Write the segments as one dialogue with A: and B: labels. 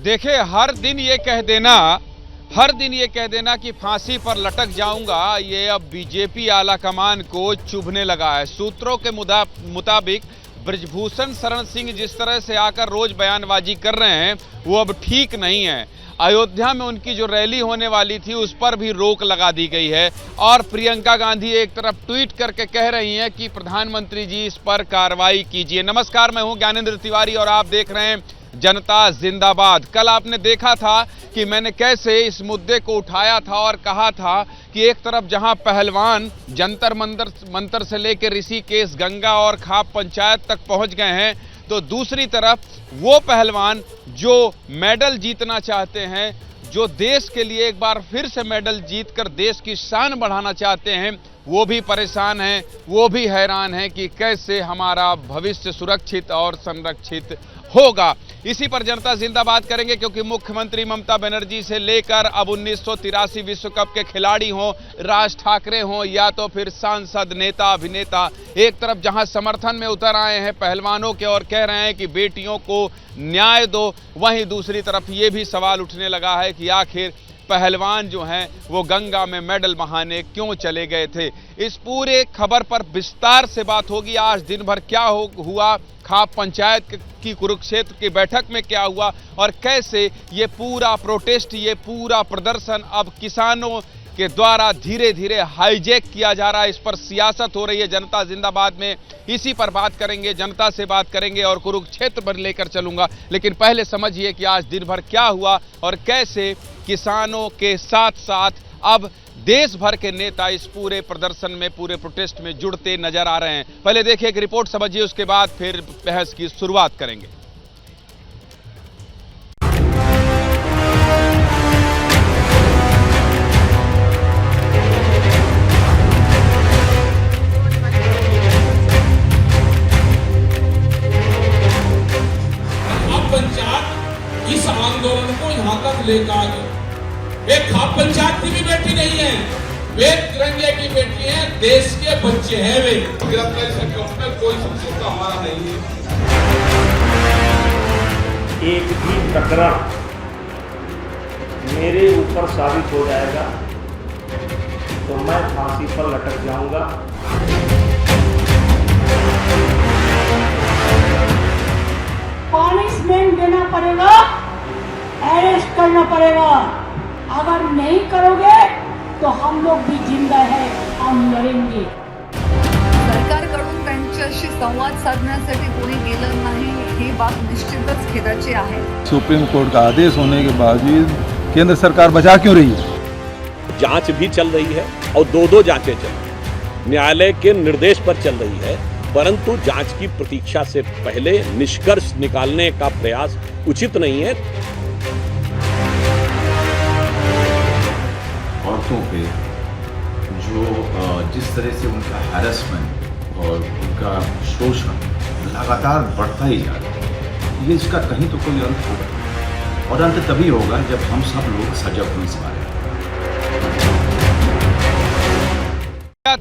A: देखे हर दिन ये कह देना कि फांसी पर लटक जाऊंगा, ये अब बीजेपी आला कमान को चुभने लगा है। सूत्रों के मुताबिक ब्रजभूषण शरण सिंह जिस तरह से आकर रोज बयानबाजी कर रहे हैं वो अब ठीक नहीं है। अयोध्या में उनकी जो रैली होने वाली थी उस पर भी रोक लगा दी गई है और प्रियंका गांधी एक तरफ ट्वीट करके कह रही हैं कि प्रधानमंत्री जी इस पर कार्रवाई कीजिए। नमस्कार, मैं हूं ज्ञानेंद्र तिवारी और आप देख रहे हैं जनता जिंदाबाद। कल आपने देखा था कि मैंने कैसे इस मुद्दे को उठाया था और कहा था कि एक तरफ जहां पहलवान जंतर मंतर से लेकर ऋषिकेश, गंगा और खाप पंचायत तक पहुंच गए हैं, तो दूसरी तरफ वो पहलवान जो मेडल जीतना चाहते हैं, जो देश के लिए एक बार फिर से मेडल जीतकर देश की शान बढ़ाना चाहते हैं, वो भी परेशान हैं, वो भी हैरान हैं कि कैसे हमारा भविष्य सुरक्षित और संरक्षित होगा। इसी पर जनता जिंदाबाद करेंगे, क्योंकि मुख्यमंत्री ममता बनर्जी से लेकर अब 1983 विश्व कप के खिलाड़ी हों, राज ठाकरे हों या तो फिर सांसद, नेता, अभिनेता, एक तरफ जहां समर्थन में उतर आए हैं पहलवानों के और कह रहे हैं कि बेटियों को न्याय दो, वहीं दूसरी तरफ ये भी सवाल उठने लगा है कि आखिर पहलवान जो हैं वो गंगा में मेडल बहाने क्यों चले गए थे। इस पूरे खबर पर विस्तार से बात होगी। आज दिन भर क्या हुआ, खाप पंचायत की कुरुक्षेत्र की बैठक में क्या हुआ और कैसे ये पूरा प्रोटेस्ट, ये पूरा प्रदर्शन अब किसानों के द्वारा धीरे धीरे हाईजैक किया जा रहा है, इस पर सियासत हो रही है। जनता जिंदाबाद में इसी पर बात करेंगे, जनता से बात करेंगे और कुरुक्षेत्र पर लेकर चलूंगा। लेकिन पहले समझिए कि आज दिन भर क्या हुआ और कैसे किसानों के साथ साथ अब देश भर के नेता इस पूरे प्रदर्शन में, पूरे प्रोटेस्ट में जुड़ते नजर आ रहे हैं। पहले देखिए एक रिपोर्ट समझिए, उसके बाद फिर बहस की शुरुआत करेंगे।
B: पंचायत इस आंदोलन को यहां तक लेकर आ गए। एक खाप पंचायत की भी बेटी नहीं है, वे तिरंगे की बेटी है, देश के बच्चे हैं। वे गिरफ्तारी से कोई समझौता हमारा नहीं है।
C: एक भी प्रकरण मेरे ऊपर साबित हो जाएगा तो मैं फांसी पर लटक जाऊंगा।
D: पनिशमेंट देना पड़ेगा, अरेस्ट करना पड़ेगा। अगर नहीं करोगे तो हम लोग भी जिंदा है, हम लढेंगे।
E: सरकारकडून त्यांच्याशी संवाद साधण्यासाठी कोणी गेलं नाही, ही बात निश्चितच खेदाची आहे।
F: सुप्रीम कोर्ट का आदेश होने के बावजूद केंद्र सरकार बचा क्यों रही है?
G: जांच भी चल रही है और दो जांचें चल रही है, न्यायालय के निर्देश पर चल रही है, परंतु जांच की प्रतीक्षा से पहले निष्कर्ष निकालने का प्रयास उचित नहीं है।
H: औरतों पे जो जिस तरह से उनका हैरेसमेंट और उनका शोषण लगातार बढ़ता ही जा रहा है, ये इसका कहीं तो कोई अंत होगा और अंत तभी होगा जब हम सब लोग सजग हों इस बारे में।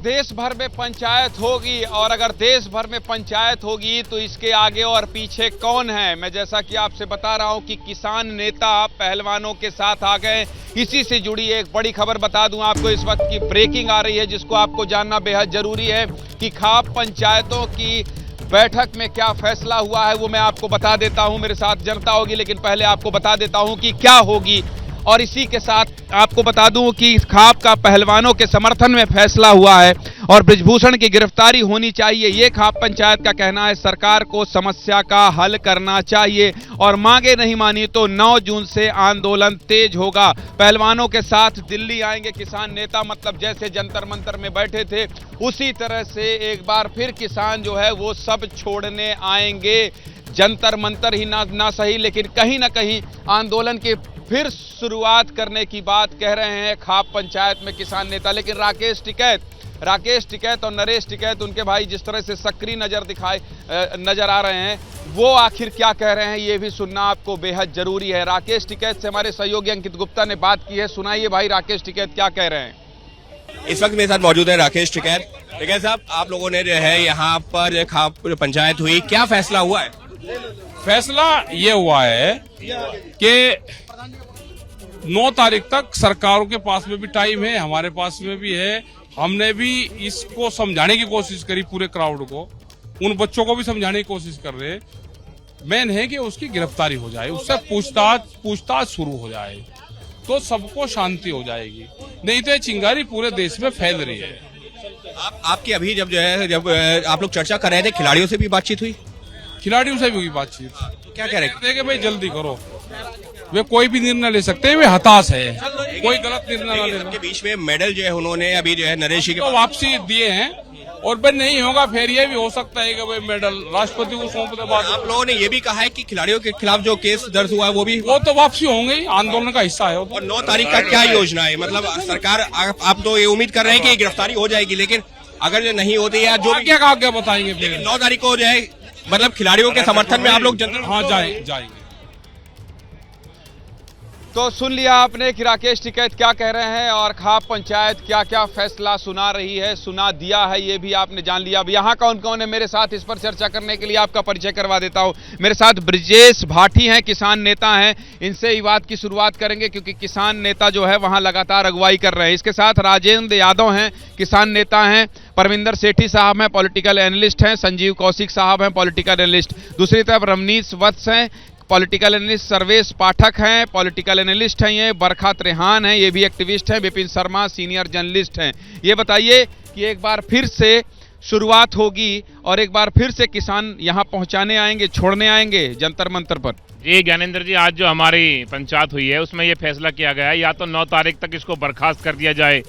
A: देश भर में पंचायत होगी और अगर देश भर में पंचायत होगी तो इसके आगे और पीछे कौन है? मैं जैसा कि आपसे बता रहा हूं कि किसान नेता पहलवानों के साथ आ गए। इसी से जुड़ी एक बड़ी खबर बता दूं आपको, इस वक्त की ब्रेकिंग आ रही है जिसको आपको जानना बेहद जरूरी है कि खाप पंचायतों की बैठक में क्या फैसला हुआ है वो मैं आपको बता देता हूं। मेरे साथ जनता होगी, लेकिन पहले आपको बता देता हूं कि क्या होगी। और इसी के साथ आपको बता दूं कि खाप का पहलवानों के समर्थन में फैसला हुआ है और ब्रजभूषण की गिरफ्तारी होनी चाहिए, ये खाप पंचायत का कहना है। सरकार को समस्या का हल करना चाहिए और मांगे नहीं मानी तो 9 जून से आंदोलन तेज होगा। पहलवानों के साथ दिल्ली आएंगे किसान नेता, मतलब जैसे जंतर मंतर में बैठे थे उसी तरह से एक बार फिर किसान जो है वो सब छोड़ने आएंगे। जंतर मंतर ही ना सही, लेकिन कहीं ना कहीं आंदोलन की फिर शुरुआत करने की बात कह रहे हैं खाप पंचायत में किसान नेता। लेकिन राकेश टिकैत और नरेश टिकैत, उनके भाई जिस तरह से सक्रिय नजर आ रहे हैं, वो आखिर क्या कह रहे हैं ये भी सुनना आपको बेहद जरूरी है। राकेश टिकैत से हमारे सहयोगी अंकित गुप्ता ने बात की है, सुनाइए भाई राकेश टिकैत क्या कह रहे हैं।
I: इस वक्त मेरे साथ मौजूद है राकेश टिकैत। टिकैत साहब, आप लोगों ने जो है यहाँ पर खाप पंचायत हुई, क्या फैसला हुआ है?
B: फैसला ये हुआ है कि 9 तारीख तक सरकारों के पास में भी टाइम है, हमारे पास में भी है। हमने भी इसको समझाने की कोशिश करी, पूरे क्राउड को, उन बच्चों को भी समझाने की कोशिश कर रहे हैं। मेन है कि उसकी गिरफ्तारी हो जाए, उससे पूछताछ शुरू हो जाए तो सबको शांति हो जाएगी, नहीं तो ये चिंगारी पूरे देश में फैल रही है।
I: आपकी अभी जब आप लोग चर्चा कर रहे थे, खिलाड़ियों से भी बातचीत हुई?
B: खिलाड़ियों से भी हुई बातचीत।
I: क्या कह रहे थे?
B: कि भाई जल्दी करो, वे कोई भी निर्णय ले सकते हैं, वे हताश है, कोई गलत निर्णय ना लेना।
I: के बीच में मेडल जो है उन्होंने अभी जो है नरेश जी
B: तो वापसी दिए हैं, और फिर नहीं होगा फिर ये भी हो सकता है कि भाई मेडल राष्ट्रपति को सौंप दे।
I: आप लोगों ने ये भी कहा है कि खिलाड़ियों के खिलाफ जो केस दर्ज हुआ है वो
B: तो वापसी होंगे ही, आंदोलन का हिस्सा है।
I: और 9 तारीख का क्या योजना है? मतलब सरकार, आप तो ये उम्मीद कर रहे हैं कि गिरफ्तारी हो जाएगी, लेकिन अगर जो नहीं होती है जो
B: क्या आगे बताएंगे फिर?
I: 9 तारीख को जो है मतलब खिलाड़ियों के समर्थन में आप लोग
B: हाँ जाएंगे।
A: तो सुन लिया आपने कि राकेश टिकैत क्या कह रहे हैं और खाप पंचायत क्या क्या फैसला सुना रही है, सुना दिया है, ये भी आपने जान लिया। अब यहाँ कौन कौन है मेरे साथ, इस पर चर्चा करने के लिए आपका परिचय करवा देता हूँ। मेरे साथ ब्रजेश भाटी हैं, किसान नेता हैं, इनसे ही बात की शुरुआत करेंगे क्योंकि किसान नेता जो है वहाँ लगातार अगुवाई कर रहे हैं। इसके साथ राजेंद्र यादव हैं, किसान नेता हैं, परमिंदर सेठी साहब हैं, पॉलिटिकल एनालिस्ट हैं, संजीव कौशिक साहब हैं, पॉलिटिकल एनालिस्ट। दूसरी तरफ रमनीश वत्स हैं, पॉलिटिकल एनालिस्ट। सर्वेश पाठक हैं, पॉलिटिकल एनालिस्ट हैं। ये बरखा त्रेहान हैं, ये भी एक्टिविस्ट हैं। विपिन शर्मा सीनियर जर्नलिस्ट हैं। ये बताइए कि एक बार फिर से शुरुआत होगी और एक बार फिर से किसान यहाँ पहुँचाने आएंगे, छोड़ने आएंगे जंतर मंतर पर?
J: जी ज्ञानेंद्र जी, आज जो हमारी पंचायत हुई है उसमें ये फैसला किया गया है या तो 9 तारीख तक इसको बर्खास्त कर दिया जाए।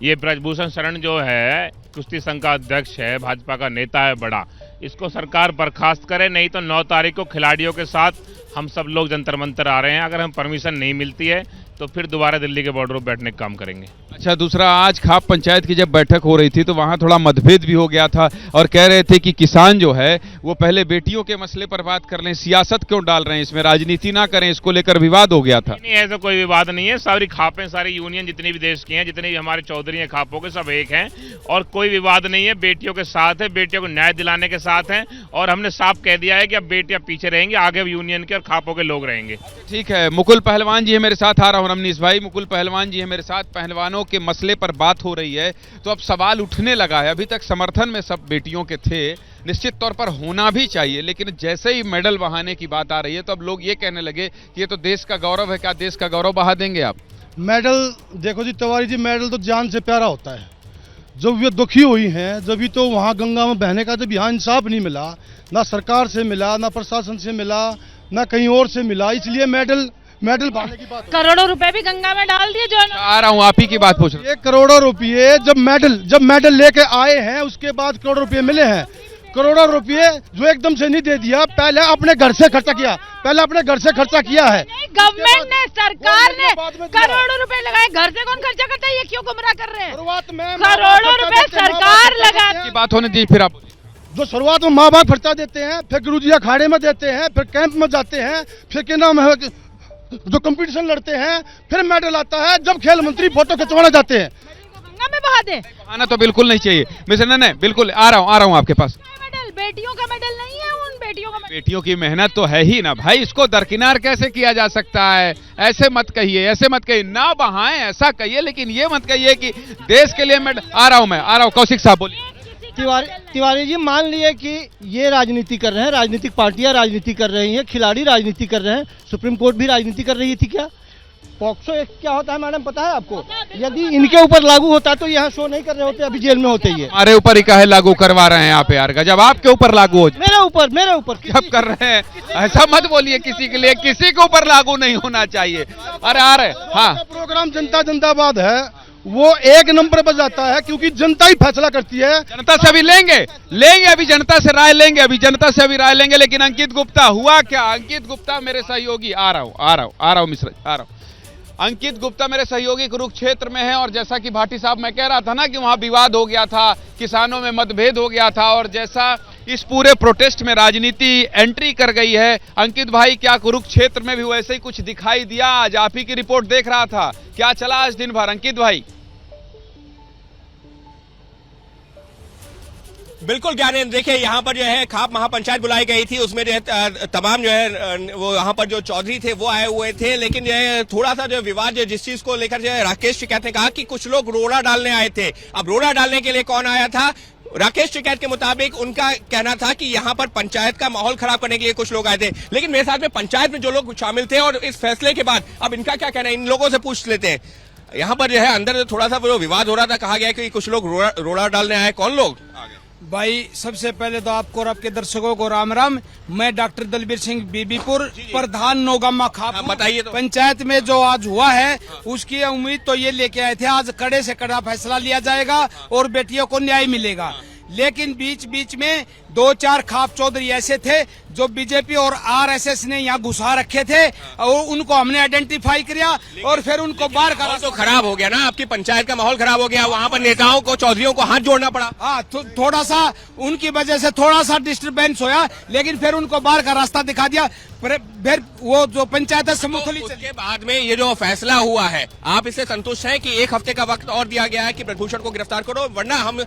J: ये ब्रजभूषण शरण जो है कुश्ती संघ का अध्यक्ष है, भाजपा का नेता है बड़ा, इसको सरकार बर्खास्त करे, नहीं तो 9 तारीख को खिलाड़ियों के साथ हम सब लोग जंतर मंतर आ रहे हैं। अगर हम परमिशन नहीं मिलती है तो फिर दोबारा दिल्ली के बॉर्डर पर बैठने का काम करेंगे।
A: अच्छा, दूसरा, आज खाप पंचायत की जब बैठक हो रही थी तो वहाँ थोड़ा मतभेद भी हो गया था और कह रहे थे कि किसान जो है वो पहले बेटियों के मसले पर बात कर लें, सियासत क्यों डाल रहे हैं इसमें, राजनीति ना करें, इसको लेकर विवाद हो गया था।
J: नहीं, ऐसा कोई विवाद नहीं है। सारी खापें, सारी यूनियन जितनी भी देश की हैं, जितने भी हमारे चौधरी हैं खापों के, सब एक हैं और कोई विवाद नहीं है। बेटियों के साथ है, बेटियों को न्याय दिलाने के साथ हैं और हमने साफ कह दिया है कि अब बेटियां पीछे रहेंगी, आगे यूनियन के और खापों के लोग रहेंगे।
A: ठीक है, मुकुल पहलवान जी है मेरे साथ, आ रहा हूँ रमनीश भाई। मुकुल पहलवान जी है मेरे साथ। पहलवानों के मसले पर बात हो रही है तो अब सवाल उठने लगा है। अभी तक समर्थन में सब बेटियों के थे, निश्चित तौर पर होना भी चाहिए, लेकिन जैसे ही मेडल बहाने की बात आ रही है तो अब लोग ये कहने लगे कि ये तो देश का गौरव है। क्या देश का गौरव बहा देंगे आप?
K: मेडल देखो जी तिवारी जी, मेडल तो जान से प्यारा होता है। जब ये दुखी हुई हैं, जब भी तो वहाँ गंगा में बहने का जब यहाँ इंसाफ नहीं मिला, ना सरकार से मिला, ना प्रशासन से मिला, ना कहीं और से मिला, इसलिए मेडल पाने की बात।
L: करोड़ों रुपए भी गंगा में डाल दिए जो।
A: आ रहा हूँ, आप ही की बात पूछ रहा हूँ।
K: 1 करोड़ रुपये जब मेडल लेके आए हैं उसके बाद करोड़ों रुपये मिले हैं। करोड़ों रुपये जो एकदम से नहीं दे दिया, पहले अपने घर से खर्चा किया, है।
L: गवर्नमेंट ने, सरकार ने करोड़ों रुपए लगाए, घर से कौन खर्चा करता है? ये क्यों गुमराह कर रहे हैं? करोड़ों रुपए सरकार लगा
A: की बात होने दी। फिर आप
K: जो शुरुआत में माँ बाप खर्चा देते हैं, फिर गुरुजी अखाड़े में देते हैं, फिर कैंप में जाते हैं, फिर क्या नाम है जो कंपटीशन लड़ते हैं, फिर मेडल आता है जब खेल मंत्री फोटो खिंचवाना जाते हैं।
L: गंगा में बहा दे,
A: बहाना तो बिल्कुल नहीं चाहिए मिस्टर। नहीं, बिल्कुल आ रहा हूँ आपके पास।
L: मेडल बेटियों का मेडल नहीं है, उन बेटियों का मेडल।
A: बेटियों की मेहनत तो है ही ना भाई, इसको दरकिनार कैसे किया जा सकता है? ऐसे मत कहिए, ना बहाएं, ऐसा कहिए, लेकिन ये मत कहिए कि देश के लिए मेडल। आ रहा हूँ, कौशिक साहब बोलिए।
M: तिवारी जी, मान लिए कि ये राजनीति कर रहे हैं, राजनीतिक पार्टियां राजनीति कर रही हैं, खिलाड़ी राजनीति कर रहे हैं, सुप्रीम कोर्ट भी राजनीति कर रही थी क्या? पॉक्सो एक्ट क्या होता है मैडम, पता है आपको? यदि इनके ऊपर लागू होता तो यहाँ शो नहीं कर रहे होते, अभी जेल में होते। ये
A: हमारे ऊपर ही काहे लागू करवा रहे हैं आप यार? जब आपके ऊपर लागू हो,
M: मेरे ऊपर
A: कब कर रहे हैं? ऐसा मत बोलिए किसी के लिए, किसी के ऊपर लागू नहीं होना चाहिए। अरे आ रहे, हाँ,
K: प्रोग्राम जनता जिंदाबाद है, वो 1 नंबर पर जाता है क्योंकि जनता ही फैसला करती है।
A: जनता से अभी लेंगे अभी जनता से राय लेंगे, लेकिन अंकित गुप्ता हुआ क्या? अंकित गुप्ता मेरे सहयोगी, आ रहा हूँ मिश्रा, आ रहा हूँ। अंकित गुप्ता मेरे सहयोगी कुरुक्षेत्र में है और जैसा कि भाटी साहब मैं कह रहा था ना कि वहां विवाद हो गया था, किसानों में मतभेद हो गया था और जैसा इस पूरे प्रोटेस्ट में राजनीति एंट्री कर गई है। अंकित भाई, क्या कुरुक्षेत्र में भी वैसे ही कुछ दिखाई दिया? आज आप ही की रिपोर्ट देख रहा था, क्या चला आज दिन भर अंकित भाई?
I: बिल्कुल ज्ञानेंद्र, देखिए यहाँ पर जो है खाप महापंचायत बुलाई गई थी, उसमें जो है तमाम जो है वो यहाँ पर जो चौधरी थे वो आए हुए थे, लेकिन जो है थोड़ा सा जो विवाद जो जिस चीज को लेकर जो है राकेश टिकैत ने कहा कि कुछ लोग रोड़ा डालने आए थे। अब रोड़ा डालने के लिए कौन आया था? राकेश टिकैत के मुताबिक उनका कहना था कि यहाँ पर पंचायत का माहौल खराब करने के लिए कुछ लोग आए थे, लेकिन मेरे साथ में पंचायत में जो लोग शामिल थे और इस फैसले के बाद अब इनका क्या कहना है, इन लोगों से पूछ लेते हैं। यहाँ पर जो है अंदर थोड़ा सा वो विवाद हो रहा था, कहा गया कि कुछ लोग रोड़ा डालने आए। कौन लोग?
N: भाई सबसे पहले तो आपको और आपके दर्शकों को राम राम। मैं डॉक्टर दलबीर सिंह बीबीपुर, प्रधान नौगामा खाप।
I: बताइए तो।
N: पंचायत में जो आज हुआ है उसकी उम्मीद तो ये लेके आए थे, आज कड़े से कड़ा फैसला लिया जाएगा और बेटियों को न्याय मिलेगा। लेकिन बीच बीच में 2-4 खाप चौधरी ऐसे थे जो बीजेपी और आरएसएस ने यहाँ घुसा रखे थे और उनको हमने आइडेंटिफाई किया और फिर उनको बाहर करा।
I: तो खराब हो गया ना, आपकी पंचायत का माहौल खराब हो गया, वहाँ पर नेताओं को चौधरियों को हाथ जोड़ना पड़ा।
N: हाँ, थोड़ा सा उनकी वजह से थोड़ा सा डिस्टर्बेंस होया, लेकिन फिर उनको बाहर का रास्ता दिखा दिया। फिर वो जो पंचायत है समूथली
I: उसके बाद में ये जो फैसला हुआ है, आप इससे संतुष्ट हैं कि 1 हफ्ते का वक्त और दिया गया है कि ब्रजभूषण को गिरफ्तार करो, वरना हम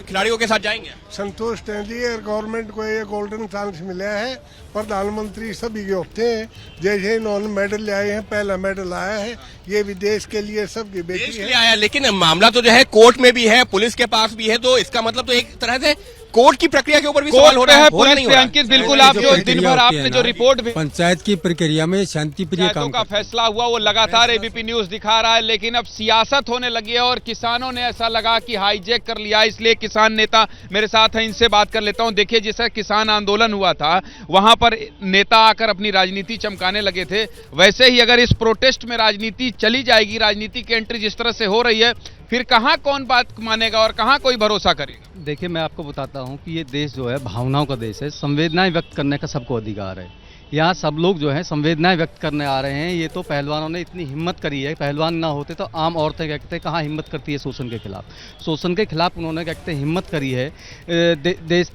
I: खिलाड़ियों के साथ जाएंगे?
O: संतुष्ट हैं जी, गवर्नमेंट को ये गोल्डन चांस मिला है। प्रधानमंत्री सभी के होते हैं, जैसे इन्होंने मेडल लाए हैं, पहला मेडल आया है, ये भी देश के लिए सबकी बेटी है।
I: आया, लेकिन मामला तो जो है कोर्ट में भी है, पुलिस के पास भी है, तो इसका मतलब तो एक तरह से कोर्ट की प्रक्रिया के ऊपर भी सवाल हो रहा है।
A: पुलिस पे अंकित, बिल्कुल आप जो दिन भर आपने जो रिपोर्ट
P: पंचायत की प्रक्रिया में शांतिप्रिय काम
A: का फैसला हुआ वो लगातार एबीपी न्यूज दिखा रहा है, लेकिन अब सियासत होने लगी है और किसानों ने ऐसा लगा कि हाईजैक कर लिया, इसलिए किसान नेता मेरे साथ हैं, इनसे बात कर लेता हूं। देखिए, जैसा किसान आंदोलन हुआ था वहां पर नेता आकर अपनी राजनीति चमकाने लगे थे, वैसे ही अगर इस प्रोटेस्ट में राजनीति चली जाएगी, राजनीति की एंट्री जिस तरह से हो रही है, फिर कहां कौन बात मानेगा और कहां कोई भरोसा करेगा?
Q: देखिए, मैं आपको बताता हूं कि ये देश जो है भावनाओं का देश है, संवेदनाएं व्यक्त करने का सबको अधिकार है। यहाँ सब लोग जो है संवेदनाएं व्यक्त करने आ रहे हैं। ये तो पहलवानों ने इतनी हिम्मत करी है, पहलवान ना होते तो आम औरतें क्या कहते हैं, कहाँ हिम्मत करती है शोषण के खिलाफ। शोषण के खिलाफ उन्होंने क्या कहते हैं हिम्मत करी है।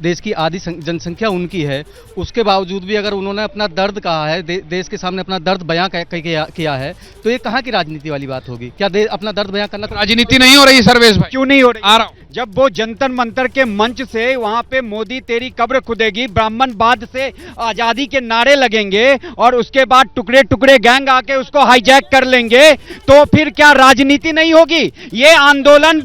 Q: देश की आधी जनसंख्या उनकी है, उसके बावजूद भी अगर उन्होंने अपना दर्द कहा है, देश के सामने अपना दर्द बयां किया है, तो ये कहाँ की राजनीति वाली बात होगी? क्या अपना दर्द बयां करना?
A: राजनीति नहीं हो रही सर्वेश भाई?
R: क्यों नहीं हो रही?
A: आ रहा हूं।
R: जब वो जंतर मंतर के मंच से वहां पे मोदी तेरी कब्र खुदेगी, ब्राह्मणवाद से आजादी के नारे लगेंगे और उसके बाद टुकड़े टुकड़े गैंग आके उसको हाईजैक कर लेंगे, तो फिर क्या राजनीति नहीं होगी? ये आंदोलन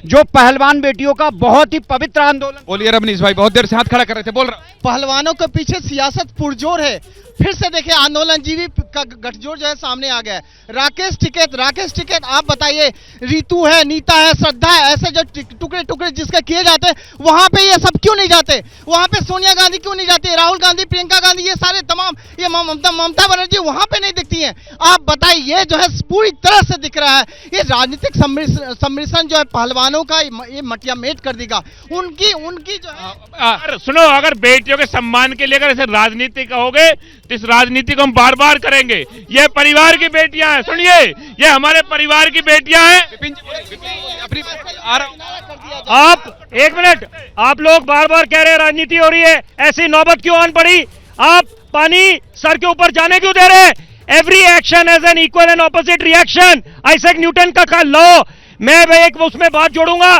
R: जो पहलवान बेटियों का बहुत ही पवित्र आंदोलन।
A: बोलिए रमनीश भाई, बहुत देर से हाथ खड़ा कर रहे थे, बोल रहा।
M: पहलवानों के पीछे सियासत पुरजोर है। फिर से देखिए आंदोलनजीवी का गठजोड़ जो है सामने आ गया है। राकेश टिकैत आप बताइए, रितु है, नीता है, श्रद्धा है, ऐसे जो टुकड़े टुकड़े जिसके किए जाते हैं, वहां पे ये सब क्यों नहीं जाते? वहां पे सोनिया गांधी क्यों नहीं जाती? राहुल गांधी, प्रियंका गांधी, ये सारे तमाम, ये ममता बनर्जी वहां पे नहीं दिखती हैं। आप बताइए, ये जो है पूरी तरह से दिख रहा है ये राजनीतिक सम्मिश्रण जो है पहलवानों का ये मटिया मेट कर देगा। उनकी जो है
J: सुनो, अगर बेटियों के सम्मान के लिए अगर ऐसे राजनीति कहोगे तो इस राजनीति को हम बार बार करेंगे। ये परिवार की बेटियां हैं, सुनिए, ये हमारे परिवार की बेटियां हैं।
R: आप एक मिनट, आप लोग बार बार कह रहे हैं राजनीति हो रही है, ऐसी नौबत क्यों आन पड़ी? आप पानी सर के ऊपर जाने क्यों दे रहे हैं? Every action as an equal and opposite reaction, Isaac Newton का लॉ। मैं एक उसमें बात जोड़ूंगा,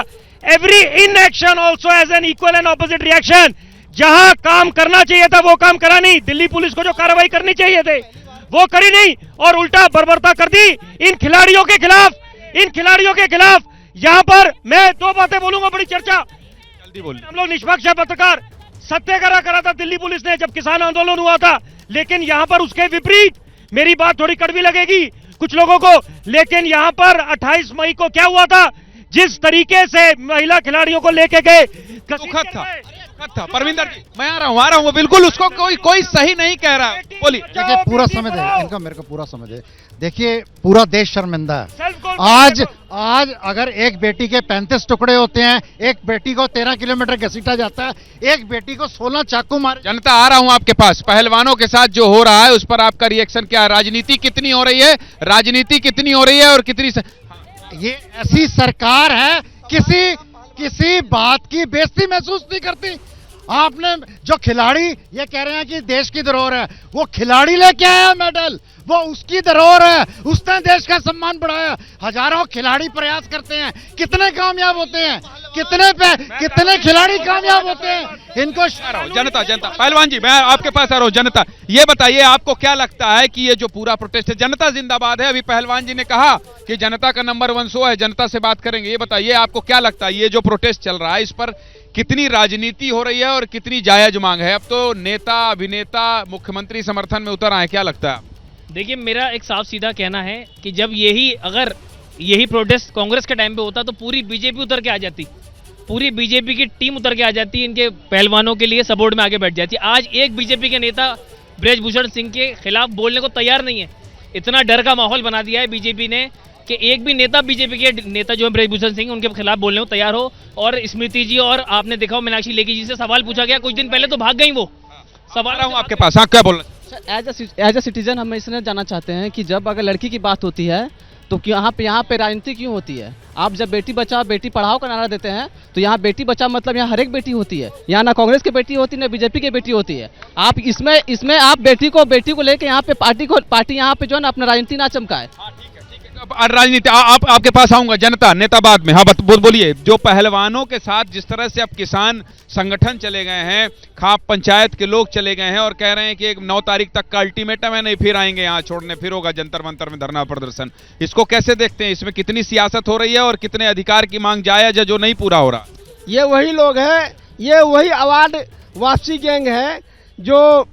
R: every inaction also as an equal and opposite reaction. जहां काम करना चाहिए था वो काम करा नहीं, दिल्ली पुलिस को जो कार्रवाई करनी चाहिए थे वो करी नहीं और उल्टा बर्बरता कर दी इन खिलाड़ियों के खिलाफ। यहां पर मैं 2 बातें बोलूंगा, बड़ी चर्चा जल्दी बोलिए। हम लोग निष्पक्ष पत्रकार, सत्याग्रह करा था दिल्ली पुलिस ने जब किसान आंदोलन हुआ था, लेकिन यहां पर उसके विपरीत, मेरी बात थोड़ी कड़वी लगेगी कुछ लोगों को, लेकिन यहां पर 28 मई को क्या हुआ था, जिस तरीके से महिला खिलाड़ियों को लेके गए,
A: दुखद था। परविंदर जी, मैं आ रहा हूँ, बिल्कुल उसको कोई सही नहीं कह रहा। बोलिए।
S: देखिए, पूरा समय दे इनका, मेरे को पूरा समय दे। देखिए, पूरा देश शर्मिंदा है। आज अगर एक बेटी के 35 टुकड़े होते हैं, एक बेटी को 13 किलोमीटर घसीटा जाता है, एक बेटी को 16 चाकू मारे।
A: जनता, आ रहा हूं आपके पास। पहलवानों के साथ जो हो रहा है उस पर आपका रिएक्शन क्या है? राजनीति कितनी हो रही है और कितनी
S: ये ऐसी सरकार है किसी बात की बेइज्जती महसूस नहीं करती। आपने जो खिलाड़ी ये कह रहे हैं कि देश की धरोहर है, वो खिलाड़ी लेके आया मेडल, वो उसकी धरोहर है, उसने देश का सम्मान बढ़ाया। हजारों खिलाड़ी प्रयास करते हैं, कितने कामयाब होते हैं? कितने खिलाड़ी कामयाब होते हैं इनको।
A: जनता पहलवान जी, मैं आपके पास आ रहा हूँ। जनता, ये बताइए आपको क्या लगता है कि ये जो पूरा प्रोटेस्ट है, जनता जिंदाबाद है, अभी पहलवान जी ने कहा कि जनता का नंबर 1 शो है, जनता से बात करेंगे, ये बताइए आपको क्या लगता है ये जो प्रोटेस्ट चल रहा है इस पर कितनी राजनीति हो रही है और कितनी जायज मांग है? अब तो नेता, अभिनेता, मुख्यमंत्री समर्थन में उतर आए, क्या लगता है?
T: देखिए, मेरा एक साफ सीधा कहना है कि जब अगर यही प्रोटेस्ट कांग्रेस के टाइम पे होता तो पूरी बीजेपी उतर के आ जाती, पूरी बीजेपी की टीम उतर के आ जाती, इनके पहलवानों के लिए सपोर्ट में आगे बैठ जाती। आज एक बीजेपी के नेता ब्रजभूषण सिंह के खिलाफ बोलने को तैयार नहीं है। इतना डर का माहौल बना दिया है बीजेपी ने कि एक भी नेता, बीजेपी के नेता जो है ब्रजभूषण सिंह, उनके खिलाफ बोलने को तैयार हो। और स्मृति जी और आपने देखा हो मीनाक्षी लेखी जी से सवाल पूछा गया कुछ दिन पहले तो भाग गई वो। सवाल हूँ आपके पास, हाँ क्या बोल रहे?
Q: एज ए सिटीजन हम इसलिए जानना चाहते हैं कि जब अगर लड़की की बात होती है तो यहाँ पे राजनीति क्यों होती है? आप जब बेटी बचाओ बेटी पढ़ाओ का नारा देते हैं तो यहाँ बेटी बचाओ मतलब यहाँ हर एक बेटी होती है। यहाँ ना कांग्रेस की बेटी होती है ना बीजेपी की बेटी होती है। आप इसमें आप बेटी को लेकर यहाँ पे पार्टी यहाँ पे जो है ना अपना राजनीति ना चमकाए।
A: राजनीति आपके पास आऊंगा। जनता, नेता बाद में। हाँ बोलिए। जो पहलवानों के साथ जिस तरह से अब किसान संगठन चले गए हैं, खाप पंचायत के लोग चले गए हैं और कह रहे हैं कि 9 तारीख तक का अल्टीमेटम है, नहीं फिर आएंगे यहाँ छोड़ने, फिर होगा जंतर मंतर में धरना प्रदर्शन, इसको कैसे देखते हैं? इसमें कितनी सियासत हो रही है और कितने अधिकार की मांग जायज है जो नहीं पूरा हो रहा?
M: ये वही लोग हैं, ये वही अवार्ड वापसी गैंग है जो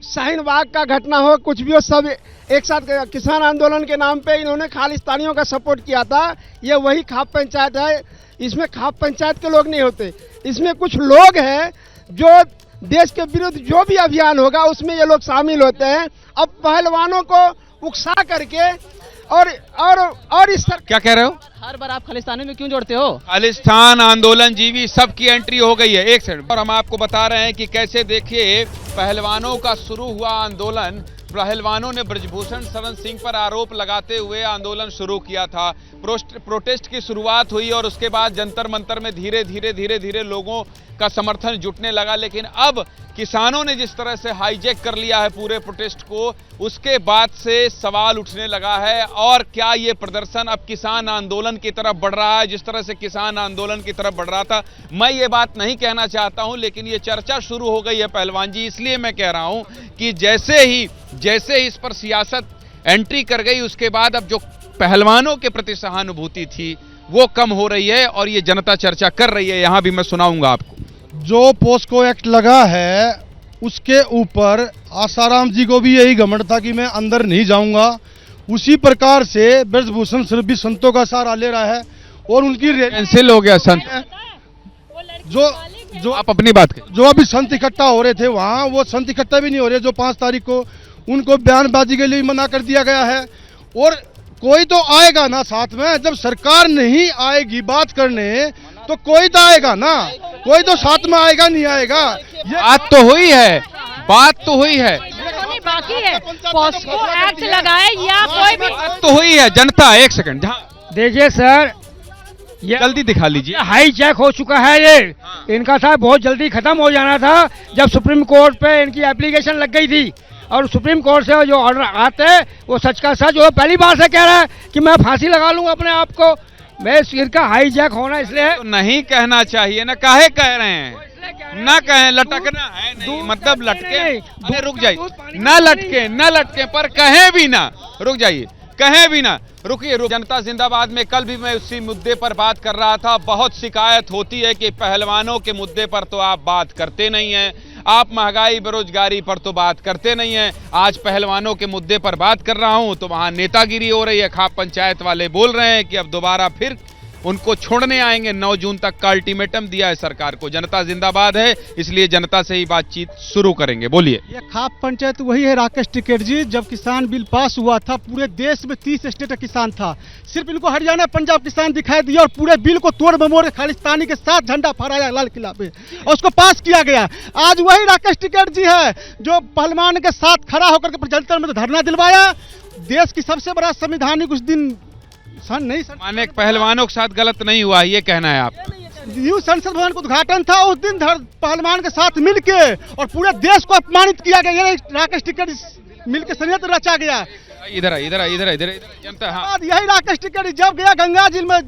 M: शाहीन बाग का घटना हो, कुछ भी हो, सब एक साथ किसान आंदोलन के नाम पे इन्होंने खालिस्तानियों का सपोर्ट किया था। ये वही खाप पंचायत है। इसमें खाप पंचायत के लोग नहीं होते, इसमें कुछ लोग हैं जो देश के विरुद्ध जो भी अभियान होगा उसमें ये लोग शामिल होते हैं। अब पहलवानों को उकसा करके और इस
A: क्या कह रहे हो?
Q: हर बार आप खालिस्तानी में क्यों जोड़ते हो?
A: खालिस्तान आंदोलन जीवी सबकी एंट्री हो गई है। एक सेकंड, और हम आपको बता रहे हैं कि कैसे देखिए पहलवानों का शुरू हुआ आंदोलन। पहलवानों ने ब्रजभूषण शरण सिंह पर आरोप लगाते हुए आंदोलन शुरू किया था। प्रोटेस्ट की शुरुआत हुई और उसके बाद जंतर मंतर में धीरे धीरे लोगों का समर्थन जुटने लगा। लेकिन अब किसानों ने जिस तरह से हाईजैक कर लिया है पूरे प्रोटेस्ट को, उसके बाद से सवाल उठने लगा है। और क्या ये प्रदर्शन अब किसान आंदोलन की तरफ बढ़ रहा है जिस तरह से किसान आंदोलन की तरफ बढ़ रहा था? मैं ये बात नहीं कहना चाहता हूं, लेकिन ये चर्चा शुरू हो गई है पहलवान जी। इसलिए मैं कह रहा हूं कि जैसे ही इस पर सियासत एंट्री कर गई, उसके बाद अब जो पहलवानों के प्रति सहानुभूति थी वो कम हो रही है और ये जनता चर्चा कर रही है। यहां भी मैं सुनाऊंगा आपको।
K: जो पोस्को एक्ट लगा है उसके ऊपर आसाराम जी को भी यही घमंड था कि मैं अंदर नहीं जाऊंगा। उसी प्रकार से ब्रजभूषण सिर्फ भी संतों का सहारा ले रहा है और उनकी
A: कैंसिल हो गया संत।
K: जो
A: आप अपनी बात करें,
K: जो अभी संत इकट्ठा हो रहे थे वहां, वो संत इकट्ठा भी नहीं हो रहे। जो 5 तारीख को उनको बयानबाजी के लिए मना कर दिया गया है। और कोई तो आएगा ना साथ में, जब सरकार नहीं आएगी बात करने तो कोई तो आएगा ना, कोई तो साथ में आएगा नहीं आएगा।
A: बात तो हुई है, बात तो हुई है,
L: बाकी है पॉस्को एक्ट लगाए या कोई भी
A: बात तो हुई है। जनता, एक सेकंड,
R: देखिए सर,
A: ये जल्दी दिखा लीजिए।
R: हाई जैक हो चुका है ये। इनका था बहुत जल्दी खत्म हो जाना था जब सुप्रीम कोर्ट पे इनकी एप्लीकेशन लग गई थी। और सुप्रीम कोर्ट से जो ऑर्डर आते हैं वो सच का सच, वो पहली बार से कह रहा है कि मैं फांसी लगा लूंगा अपने आप को। मैं सिर का हाईजैक होना इसलिए
A: तो नहीं कहना चाहिए ना, काहे कह रहे हैं? ना कहें, लटकना है नहीं, मतलब लटके, अरे रुक जाइए, ना लटके पर कहें भी ना, रुक जाइए, कहें भी ना, रुकिए। जनता जिंदाबाद में कल भी मैं उसी मुद्दे पर बात कर रहा था। बहुत शिकायत होती है कि पहलवानों के मुद्दे पर तो आप बात करते नहीं हैं, आप महंगाई बेरोजगारी पर तो बात करते नहीं हैं। आज पहलवानों के मुद्दे पर बात कर रहा हूं तो वहां नेतागिरी हो रही है। खाप पंचायत वाले बोल रहे हैं कि अब दोबारा फिर उनको छोड़ने आएंगे। 9 जून तक का अल्टीमेटम दिया है सरकार को। जनता जिंदाबाद है, इसलिए जनता से ही बातचीत शुरू करेंगे। बोलिए।
M: ये खाप पंचायत वही है राकेश टिकैत जी। जब किसान बिल पास हुआ था पूरे देश में 30 स्टेट का किसान था, सिर्फ इनको हरियाणा पंजाब किसान दिखाई दिया और पूरे बिल को तोड़ ममोड़ खालिस्तानी के साथ झंडा फहराया लाल किला पे और उसको पास किया गया। आज वही राकेश टिकैत जी है जो पहलवान के साथ खड़ा होकर के जंतर में धरना दिलवाया। देश की सबसे बड़ा संवैधानिक उस दिन नहीं
A: माने पहलवानों के साथ गलत नहीं हुआ, ये कहना है आप?
M: न्यू संसद भवन का उद्घाटन था, उस दिन पहलवान के साथ मिलके और पूरे देश को अपमानित किया गया। राकेश टिकैत मिलकर षड्यंत्र रचा गया।
A: इधर जनता। हाँ,
M: यही राकेश टिकैत जब गया गंगा जी में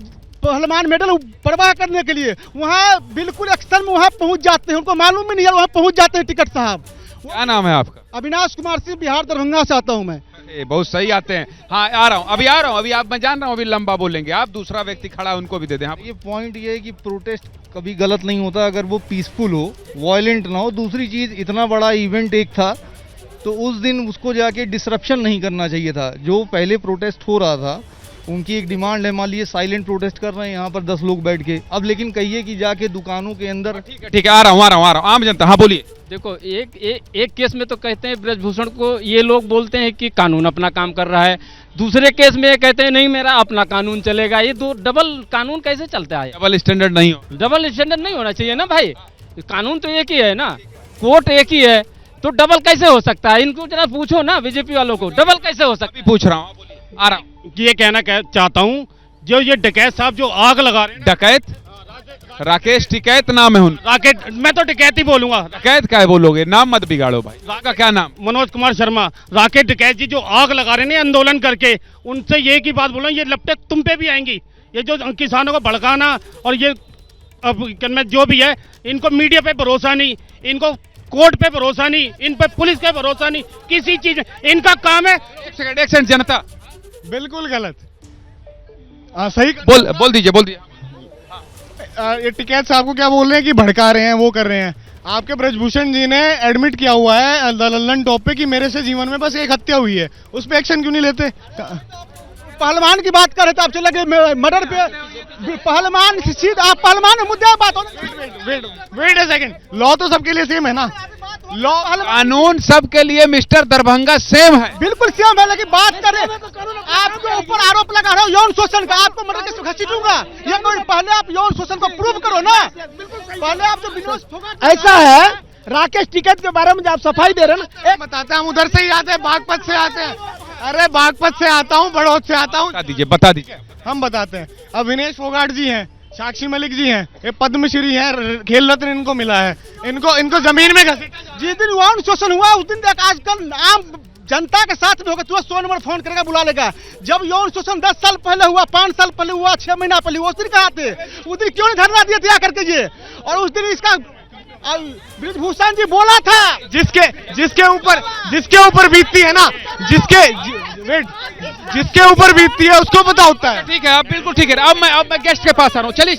M: पहलवान मेडल परवाह करने के लिए वहाँ बिल्कुल एक्शन में वहाँ पहुँच जाते हैं, उनको मालूम भी नहीं है, वहाँ पहुँच जाते हैं टिकट साहब।
A: क्या नाम है आपका?
M: अविनाश कुमार सिंह, बिहार दरभंगा से आता हूँ मैं।
A: बहुत सही आते हैं। हाँ आ रहा हूँ अभी आप, मैं जान रहा हूँ अभी लंबा बोलेंगे आप, दूसरा व्यक्ति खड़ा है उनको भी दे दें।
U: ये पॉइंट ये है कि प्रोटेस्ट कभी गलत नहीं होता अगर वो पीसफुल हो, वायलेंट ना हो। दूसरी चीज, इतना बड़ा इवेंट एक था तो उस दिन उसको जाके डिसरप्शन नहीं करना चाहिए था। जो पहले प्रोटेस्ट हो रहा था उनकी एक डिमांड है, मान लीजिए साइलेंट प्रोटेस्ट कर रहे हैं यहाँ पर 10 लोग बैठ के, अब लेकिन कहिए कि जाके दुकानों के अंदर।
A: ठीक है आ रहा हूँ आम जनता। हाँ बोलिए।
V: देखो एक केस में तो कहते हैं ब्रजभूषण को, ये लोग बोलते हैं कि कानून अपना काम कर रहा है, दूसरे केस में ये कहते हैं नहीं मेरा अपना कानून चलेगा। ये दो डबल कानून कैसे चलता है?
A: डबल स्टैंडर्ड नहीं हो,
V: डबल स्टैंडर्ड नहीं होना चाहिए ना भाई, कानून तो एक ही है ना, कोर्ट एक ही है, तो डबल कैसे हो सकता है? इनको जरा पूछो ना बीजेपी वालों को, डबल कैसे हो सकता है?
A: पूछ रहा हूँ, आ रहा हूँ।
R: ये कहना चाहता हूँ, जो ये डकैत साहब जो आग लगा रहे हैं,
A: डकैत राकेश टिकैत नाम है उनका।
R: राकेश, मैं तो डकैत ही बोलूंगा।
A: डकैत क्या है बोलोगे, नाम मत बिगाड़ो भाई। आपका क्या नाम?
R: मनोज कुमार शर्मा। राकेश डकैत जी जो आग लगा रहे हैं आंदोलन करके, उनसे ये की बात बोला, ये लपटें तुम पे भी आएंगी। ये जो किसानों को भड़काना और ये अब जो भी है, इनको मीडिया पे भरोसा नहीं, इनको कोर्ट पे भरोसा नहीं, इन पे पुलिस पे भरोसा नहीं, किसी चीज, इनका काम है।
A: एक सेकंड जनता,
W: बिल्कुल गलत। सही
A: बोल दीजिए।
W: ये टिकैत साहब को क्या बोल रहे हैं कि भड़का रहे हैं, वो कर रहे हैं। आपके ब्रजभूषण जी ने एडमिट किया हुआ है लल्लन टॉप पे कि मेरे से जीवन में बस एक हत्या हुई है, उस पे एक्शन क्यों नहीं लेते?
M: पहलवान की बात कर रहे थे, आप चले गए मर्डर पे। पहलवान सीधा, आप पहलवान मुद्दे बात हो।
W: वेट ए सेकंड, लॉ तो सबके लिए सेम है ना?
A: लॉ कानून सबके लिए मिस्टर दरभंगा सेम है,
M: बिल्कुल सेम है, लेकिन बात करें आपके ऊपर आरोप लगा रहा हूँ यौन शोषण का, आपको मर्डर के घसीटूंगा। ये कोई, पहले आप यौन शोषण को प्रूव करो ना, पहले आप जो ऐसा है। राकेश टिकैत के बारे में आप सफाई दे रहे हैं ना,
W: बताते हैं, हम उधर से ही आते हैं, बागपत से आते हैं। अरे बागपत से आता हूँ, बड़ौद से आता हूँ।
A: बता दीजिए।
W: हम बताते हैं। अविनेश फोगाट जी हैं, साक्षी मलिक जी हैं, ये पद्मश्री हैं, खेल रत्न इनको मिला है, इनको जमीन में घसीट।
M: जिस दिन यौन शोषण हुआ उस दिन तक आजकल आम जनता के साथ में होगा, तुरंत 100 नंबर फोन करेगा, बुला लेगा। जब यौन शोषण 10 साल पहले हुआ, 5 साल पहले हुआ, 6 महीना पहले हुआ, उस दिन कहाँ थे? उस दिन क्यों नहीं धरना दिया था करके ये? और उस दिन इसका ब्रजभूषण जी बोला था,
W: जिसके ऊपर बीतती है ना, जिसके ऊपर बीतती है उसको पता होता है।
A: ठीक है, आप बिल्कुल ठीक है। अब मैं गेस्ट के पास आ रहा हूँ। चलिए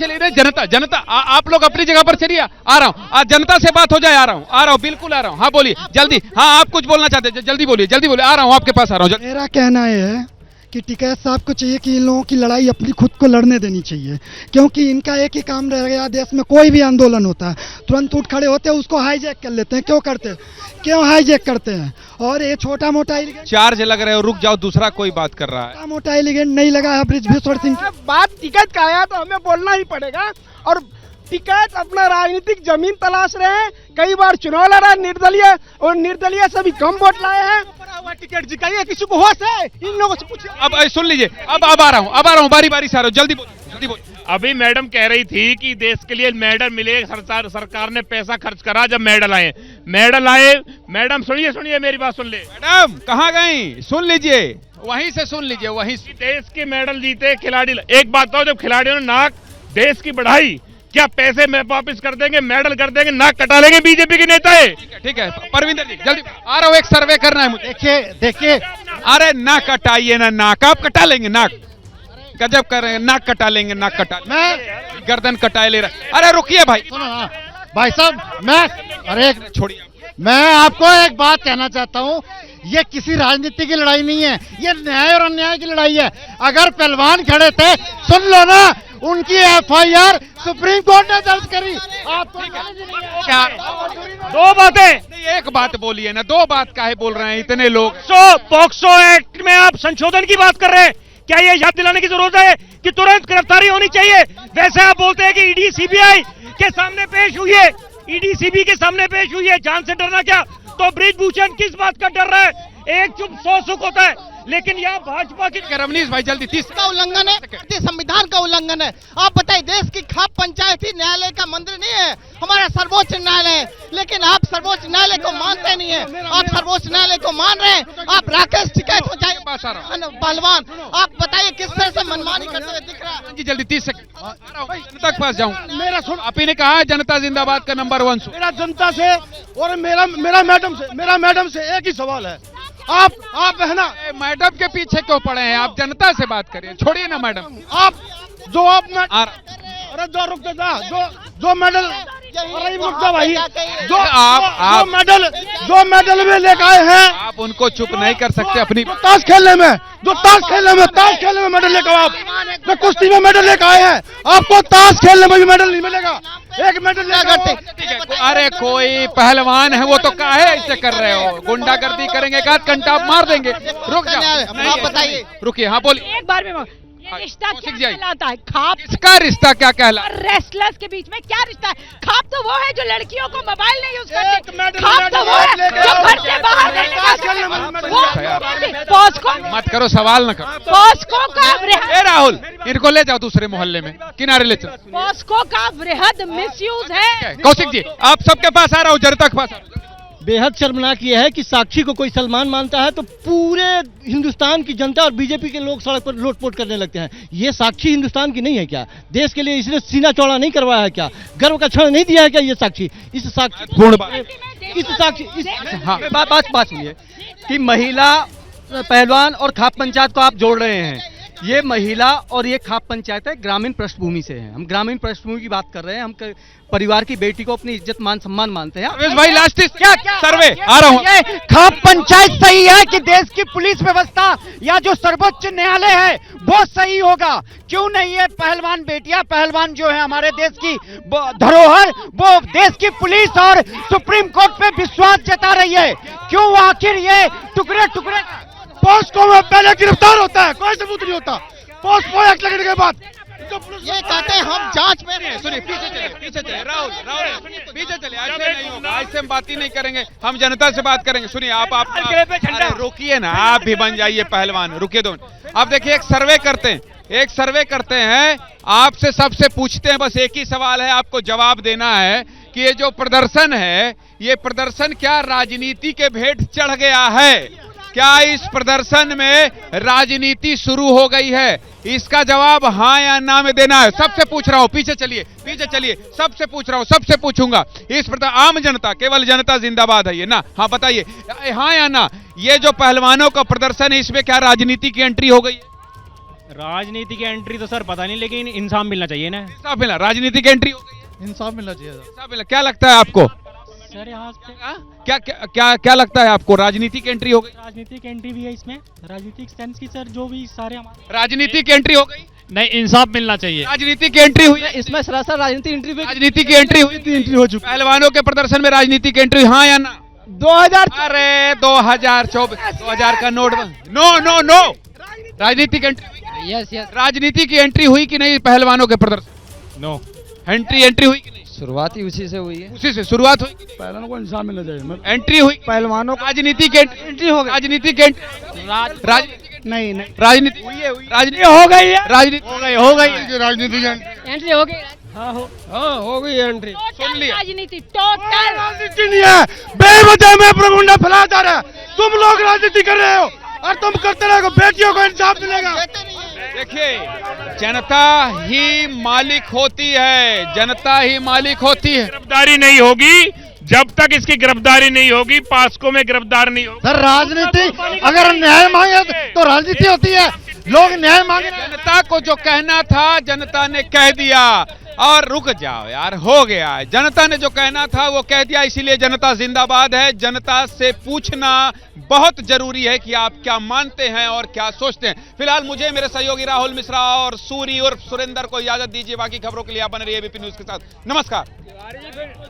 A: जनता आप लोग अपनी जगह पर चलिए, आ रहा हूँ। जनता से बात हो जाए, आ रहा हूँ, बिल्कुल आ रहा हूँ। हाँ बोलिए जल्दी। हाँ आप कुछ बोलना चाहते हैं, जल्दी बोलिए, आ रहा हूँ, आपके पास आ रहा हूँ।
X: मेरा कहना है कि टिकैत साहब को चाहिए कि इन लोगों की लड़ाई अपनी खुद को लड़ने देनी चाहिए, क्योंकि इनका एक ही काम रह गया, देश में कोई भी आंदोलन होता है तुरंत उठ खड़े होते हैं, उसको हाईजैक कर लेते हैं। क्यों हाईजैक करते हैं? और ये छोटा मोटा
A: चार्ज लग रहे हो, रुक जाओ, दूसरा कोई बात कर रहा है।
X: छोटा मोटा एलिगेंट नहीं लगा है ब्रजभूषण सिंह।
M: बात टिकैत का आया तो हमें बोलना ही पड़ेगा। और टिकैत अपना राजनीतिक जमीन तलाश रहे हैं, कई बार चुनाव लड़ा निर्दलीय, और निर्दलीय से भी कम वोट लाए हैं। टिकैत जी का किसी को होश है? इन लोगों से पूछिए।
A: अब सुन लीजिए, अब आ रहा हूँ, बारी से आ रहा हूँ, जल्दी बोल।
J: अभी मैडम कह रही थी कि देश के लिए मेडल मिले, सरकार ने पैसा खर्च करा जब मेडल आए। मैडम सुनिए मेरी बात सुन ले।
A: मैडम कहाँ गई? सुन लीजिए, वहीं से सुन लीजिए, वहीं से।
J: देश के मेडल जीते खिलाड़ी। एक बात तो, जब खिलाड़ियों ने नाक देश की बढ़ाई, क्या पैसे में वापिस कर देंगे, मेडल कर देंगे, नाक कटा लेंगे बीजेपी के नेता है?
A: ठीक है परविंदर जी जल्दी आ रहा हूँ, एक सर्वे करना है मुझे।
X: देखिए
A: अरे नाक कटाइए ना, नाक आप कटा लेंगे, नाक गजब कर रहे हैं, नाक कटा लेंगे, नाक कटा, मैं गर्दन कटाए ले रहा। अरे रुकिए भाई,
X: भाई साहब अरे
A: छोड़िए,
X: मैं आपको एक बात कहना चाहता हूँ, ये किसी राजनीति की लड़ाई नहीं है, ये न्याय और अन्याय की लड़ाई है। अगर पहलवान खड़े थे, सुन लो ना, उनकी FIR सुप्रीम कोर्ट ने दर्ज करी। आपको
R: दो बातें,
A: एक बात बोलिए ना, दो बात काहे बोल रहे हैं इतने लोग?
R: पॉक्सो एक्ट में आप संशोधन की बात कर रहे हैं, क्या ये याद दिलाने की जरूरत है कि तुरंत गिरफ्तारी होनी चाहिए? वैसे आप बोलते हैं कि ईडी CBI के सामने पेश हुई है, ईडी CBI के सामने पेश हुई है, जान से डरना क्या? तो ब्रजभूषण किस बात का डर रहा है? एक चुप 100 सुख होता है, लेकिन यहाँ भाजपा की
A: रमनीश भाई जल्दी 30
M: का उल्लंघन है, संविधान का उल्लंघन है। आप बताइए, देश की खाप पंचायती न्यायालय का मंदिर नहीं है, हमारा सर्वोच्च न्यायालय है, लेकिन आप सर्वोच्च न्यायालय को मानते नहीं है। आप सर्वोच्च न्यायालय को मान रहे हैं, आप राकेश टिकैत हो जाए पहलवान, आप बताइए किस तरह से मनमानी करते हुए दिख रहा है।
A: जी जल्दी 30 सेकंड जनता के पास जाऊँ। मेरा सुन, आप ही ने कहा जनता जिंदाबाद का नंबर 1।
K: मेरा जनता से और मेरा मैडम से एक ही सवाल है, आप है ना,
A: मैडम के पीछे क्यों पड़े हैं? आप जनता से बात करिए, छोड़िए ना मैडम।
K: अरे जो मेडल भाई, जो मेडल में लेकर आए हैं,
A: आप उनको चुप नहीं कर सकते। अपनी
K: ताश खेलने में मेडल लेकर, आप कुश्ती में मेडल लेकर आए हैं, आपको ताश खेलने में भी मेडल नहीं मिलेगा। एक मेडल लेकर,
A: अरे कोई पहलवान है वो तो काहे ऐसे कर रहे हो? गुंडागर्दी करेंगे, एक आध घंटा आप मार देंगे। रुक जाओ,
M: आप बताइए,
A: रुकिए। हाँ बोलिए।
L: एक बार में ये रिश्ता क्या कहलाता है? खाप
A: इसका रिश्ता क्या कहला?
L: रेस्लर्स के बीच में क्या रिश्ता है? खाप तो वो है जो लड़कियों को मोबाइल नहीं यूज करते, खाप तो वो है जो घर से बाहर पॉस्को।
A: मत करो, सवाल न करो।
L: पॉस्को का वृहद,
A: राहुल इनको ले जाओ दूसरे मोहल्ले में, किनारे ले चलो।
L: पॉस्को का वृहद मिसयूज है।
A: कौशिक जी, आप सबके पास आ रहा हूँ, जनता के पास आ रहा हूँ।
M: बेहद शर्मनाक यह है कि साक्षी को कोई सलमान मानता है तो पूरे हिंदुस्तान की जनता और बीजेपी के लोग सड़क पर लोटपोट करने लगते हैं। ये साक्षी हिंदुस्तान की नहीं है क्या? देश के लिए इसने सीना चौड़ा नहीं करवाया है क्या? गर्व का क्षण नहीं दिया है क्या? ये साक्षी, इस साक्षी
Q: बात सुनिए कि महिला पहलवान और खाप पंचायत को आप जोड़ रहे हैं। ये महिला और ये खाप पंचायत है, ग्रामीण पृष्ठभूमि से है। हम ग्रामीण पृष्ठभूमि की बात कर रहे हैं। हम परिवार की बेटी को अपनी इज्जत मान सम्मान मानते हैं।
A: भाई लास्ट क्या सर्वे आ रहा हूँ।
S: खाप पंचायत सही है कि देश की पुलिस व्यवस्था या जो सर्वोच्च न्यायालय है वो सही होगा? क्यों नहीं है? पहलवान बेटियां, पहलवान जो है हमारे देश की धरोहर, वो देश की पुलिस और सुप्रीम कोर्ट पे विश्वास जता रही है। क्यों आखिर ये टुकड़े टुकड़े?
K: पॉस्को में पहले गिरफ्तार होता है, कोई सबूत नहीं होता। पॉस्को एक्ट लगने के बाद
M: ये कहते हैं हम जांच में।
A: सुनिए, पीछे चले राहुल पीछे चले। ऐसे नहीं होगा, आज से हम बात ही नहीं करेंगे, हम जनता से बात करेंगे। सुनिए, आप रुकिए ना, आप भी बन जाइए पहलवान। रुकिए दो। आप देखिए, एक सर्वे करते हैं, आपसे सबसे पूछते हैं, बस एक ही सवाल है, आपको जवाब देना है कि ये जो प्रदर्शन है, ये प्रदर्शन क्या राजनीति के भेंट चढ़ गया है? क्या इस प्रदर्शन में राजनीति शुरू हो गई है? इसका जवाब हाँ या ना में देना है। सबसे पूछ रहा हूं, पीछे चलिए, सबसे पूछ रहा हूं, सबसे पूछूंगा। इस आम जनता, केवल जनता जिंदाबाद है ये ना? हाँ बताइए, हाँ या ना? ये जो पहलवानों का प्रदर्शन है, इसमें क्या राजनीति की एंट्री हो गई है?
R: राजनीति की एंट्री तो सर पता नहीं, लेकिन इंसाफ मिलना चाहिए ना।
A: इंसाफ मिला, राजनीति की एंट्री हो गई है,
K: इंसाफ मिलना चाहिए।
A: इंसाफ मिला, क्या लगता है आपको
R: सर? यहाँ
A: क्या लगता है आपको? राजनीतिक एंट्री हो गई?
R: राजनीतिक एंट्री भी है इसमें, राजनीतिक सेंस की सर, जो भी सारे हमारे
A: राजनीतिक एंट्री हो गई।
R: नहीं, इंसाफ मिलना चाहिए।
A: राजनीतिक एंट्री हुई है
M: इसमें, सरासर राजनीतिक एंट्री
A: हो चुकी। पहलवानों के प्रदर्शन में राजनीतिक एंट्री, हाँ या ना? 2024 का नोट। नो राजनीतिक एंट्री।
M: यस।
A: राजनीति की एंट्री हुई कि नहीं पहलवानों के प्रदर्शन?
R: नो।
A: एंट्री हुई कि नहीं?
M: शुरुआत ही उसी से हुई है।
A: उसी से शुरुआत हुई।
K: पहलवानों को इंसाफ मिलना चाहिए।
A: एंट्री हुई
K: पहलवानों को।
A: राजनीतिक एंट्री हो गई। राजनीतिक
K: नहीं
A: राजनीति हो गई है।
K: हो गई राजनीतिक
L: एंट्री हो गई।
M: हो गई एंट्री।
A: सुन लिया।
L: राजनीति टोटल
K: राजनीति नहीं है, बेवजह में प्रगुंडा फैलाया जा रहा है। तुम लोग राजनीति कर रहे हो और तुम करते रहो, बेटियों को इंसाफ मिलेगा।
A: देखिए, जनता ही मालिक होती है, जनता ही मालिक होती है।
J: गिरफ्तारी नहीं होगी जब तक इसकी गिरफ्तारी नहीं होगी, पॉस्को में गिरफ्तार नहीं होगी।
S: सर, राजनीति अगर न्याय मांगे तो राजनीति होती है। लोग न्याय मांगे।
A: जनता को जो कहना था जनता ने कह दिया। और रुक जाओ यार, हो गया है। जनता ने जो कहना था वो कह दिया, इसीलिए जनता जिंदाबाद है। जनता से पूछना बहुत जरूरी है कि आप क्या मानते हैं और क्या सोचते हैं। फिलहाल मुझे, मेरे सहयोगी राहुल मिश्रा और सूरी उर्फ सुरेंद्र को इजाजत दीजिए। बाकी खबरों के लिए आप बने रहिए एबीपी न्यूज के साथ। नमस्कार।